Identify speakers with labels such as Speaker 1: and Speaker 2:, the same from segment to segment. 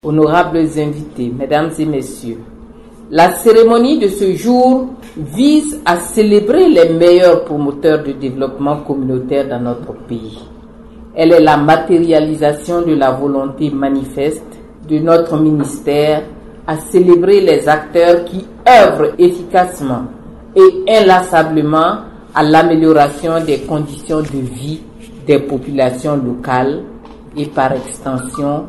Speaker 1: Honorables invités, mesdames et messieurs, la cérémonie de ce jour vise à célébrer les meilleurs promoteurs de développement communautaire dans notre pays. Elle est la matérialisation de la volonté manifeste de notre ministère à célébrer les acteurs qui œuvrent efficacement et inlassablement à l'amélioration des conditions de vie des populations locales et par extension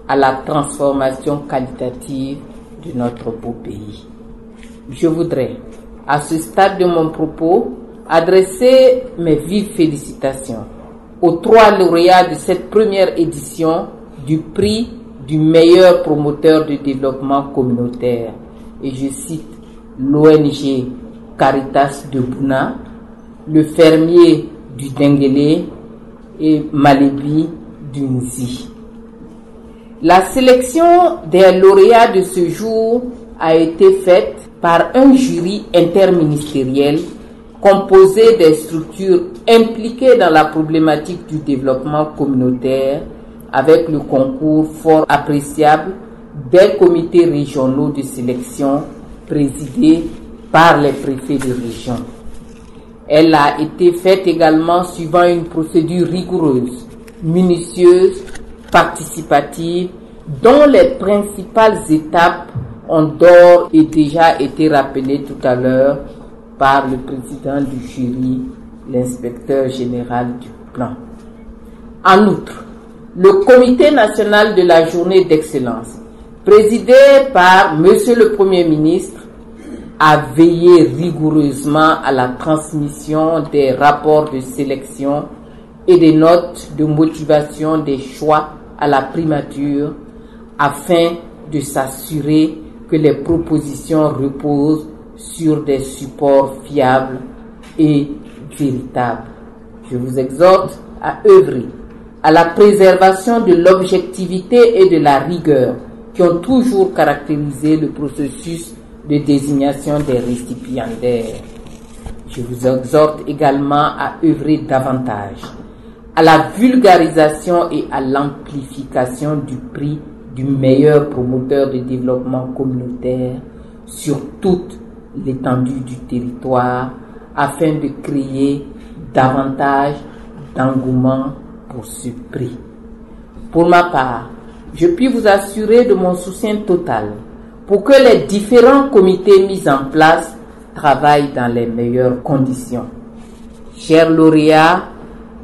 Speaker 1: à la transformation qualitative de notre beau pays. Je voudrais, à ce stade de mon propos, adresser mes vives félicitations aux 3 lauréats de cette première édition du prix du meilleur promoteur de développement communautaire. Et je cite l'ONG Caritas de Bouna, le fermier du Denguélé et Malebi du Nzi. La sélection des lauréats de ce jour a été faite par un jury interministériel composé des structures impliquées dans la problématique du développement communautaire avec le concours fort appréciable des comités régionaux de sélection présidés par les préfets de région. Elle a été faite également suivant une procédure rigoureuse, minutieuse, participative, dont les principales étapes ont d'ores et déjà été rappelées tout à l'heure par le président du jury, l'inspecteur général du plan. En outre, le Comité national de la journée d'excellence, présidé par Monsieur le Premier ministre, a veillé rigoureusement à la transmission des rapports de sélection et des notes de motivation des choix à la primature afin de s'assurer que les propositions reposent sur des supports fiables et véritables. Je vous exhorte à œuvrer à la préservation de l'objectivité et de la rigueur qui ont toujours caractérisé le processus de désignation des récipiendaires. Je vous exhorte également à œuvrer davantage à la vulgarisation et à l'amplification du prix du meilleur promoteur de développement communautaire sur toute l'étendue du territoire afin de créer davantage d'engouement pour ce prix. Pour ma part, je puis vous assurer de mon soutien total pour que les différents comités mis en place travaillent dans les meilleures conditions. Chers lauréats,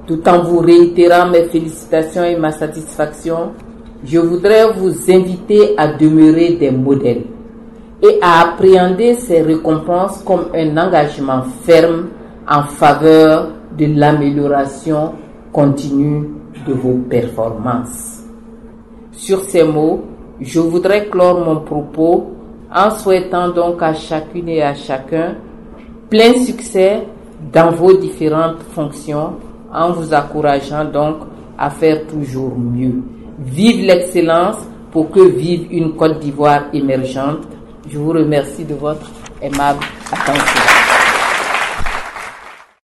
Speaker 1: tout en vous réitérant mes félicitations et ma satisfaction, je voudrais vous inviter à demeurer des modèles et à appréhender ces récompenses comme un engagement ferme en faveur de l'amélioration continue de vos performances. Sur ces mots, je voudrais clore mon propos en souhaitant donc à chacune et à chacun plein succès dans vos différentes fonctions, en vous encourageant donc à faire toujours mieux. Vive l'excellence pour que vive une Côte d'Ivoire émergente. Je vous remercie de votre aimable attention.